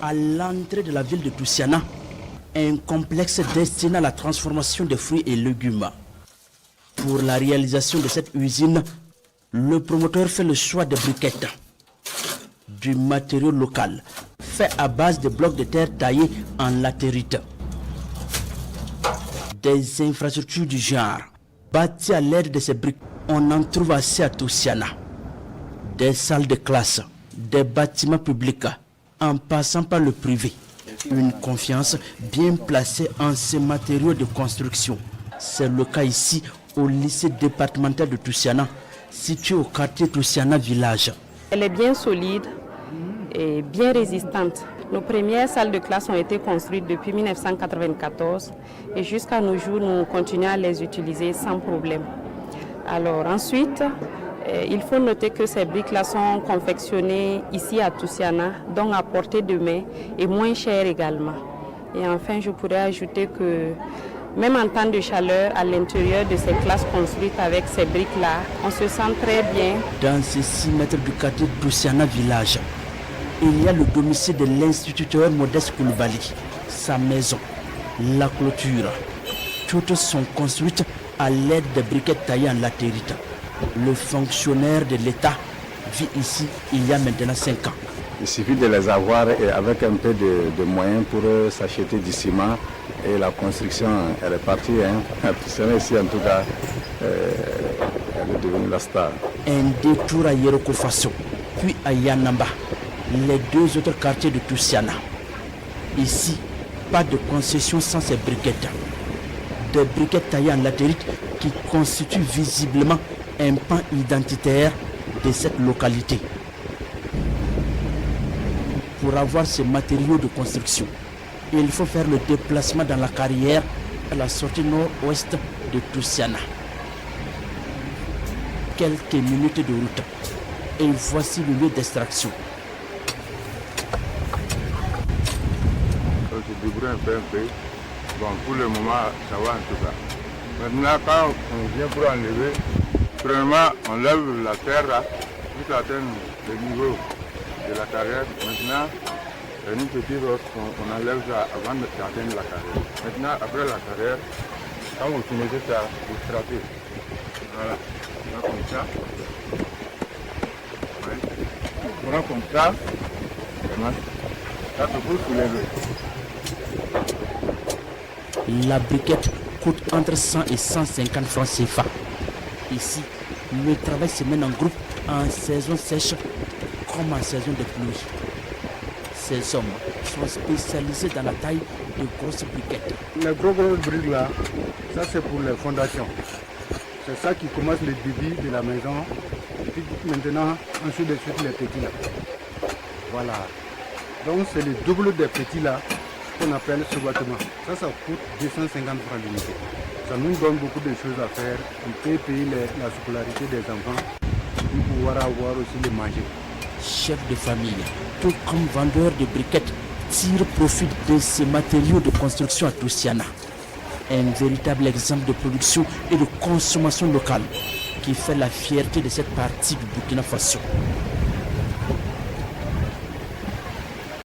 À l'entrée de la ville de Toussiana, un complexe destiné à la transformation des fruits et légumes. Pour la réalisation de cette usine, le promoteur fait le choix des briquettes, du matériau local, fait à base de blocs de terre taillés en latérite. Des infrastructures du genre, bâties à l'aide de ces briques, on en trouve assez à Toussiana. Des salles de classe, des bâtiments publics, en passant par le privé. Une confiance bien placée en ces matériaux de construction. C'est le cas ici au lycée départemental de Toussiana, situé au quartier Toussiana Village. Elle est bien solide et bien résistante. Nos premières salles de classe ont été construites depuis 1994 et jusqu'à nos jours, nous continuons à les utiliser sans problème. Alors ensuite, il faut noter que ces briques-là sont confectionnées ici à Toussiana, donc à portée de main et moins chères également. Et enfin, je pourrais ajouter que même en temps de chaleur, à l'intérieur de ces classes construites avec ces briques-là, on se sent très bien. Dans ces 6 mètres du quartier Toussiana Village, il y a le domicile de l'instituteur Modeste Koulibaly, sa maison, la clôture. Toutes sont construites à l'aide de briquettes taillées en latérite. Le fonctionnaire de l'État vit ici il y a maintenant 5 ans. Il suffit de les avoir et avec un peu de moyens pour s'acheter du ciment et la construction elle est partie. Toussiana ici en tout cas, elle est devenue la star. Un détour à Yeroko Faso, puis à Yanamba, les 2 autres quartiers de Toussiana. Ici, pas de concession sans ces briquettes. Des briquettes taillées en latérite qui constituent visiblement un pan identitaire de cette localité. Pour avoir ces matériaux de construction, il faut faire le déplacement dans la carrière à la sortie nord-ouest de Toussiana. Quelques minutes de route et voici le lieu d'extraction. On se débrouille un peu. Bon, pour le moment, ça va en tout cas. Maintenant, quand on vient pour enlever, premièrement, on lève la terre là, jusqu'à atteindre le niveau de la carrière. Maintenant, une petite roche, on enlève ça avant d'atteindre la carrière. Maintenant, après la carrière, quand vous finissez ça, vous strappez. Voilà. On comme ça. Ouais. On prend comme ça. Ça se peut soulever. La briquette coûte entre 100 et 150 francs CFA. Ici, le travail se mène en groupe en saison sèche comme en saison de pluie. Ces hommes sont spécialisés dans la taille de grosses briquettes. Les grosses briques là, ça c'est pour les fondations. C'est ça qui commence le débit de la maison. Et puis maintenant, ensuite de suite les petits là. Voilà. Donc c'est le double des petits là qu'on appelle ce bâtiment. Ça coûte 250 francs l'unité. Ça nous donne beaucoup de choses à faire. On peut payer la scolarité des enfants et pouvoir avoir aussi le manger. Chef de famille, tout comme vendeur de briquettes, tire profit de ces matériaux de construction à Toussiana. Un véritable exemple de production et de consommation locale qui fait la fierté de cette partie du Burkina Faso.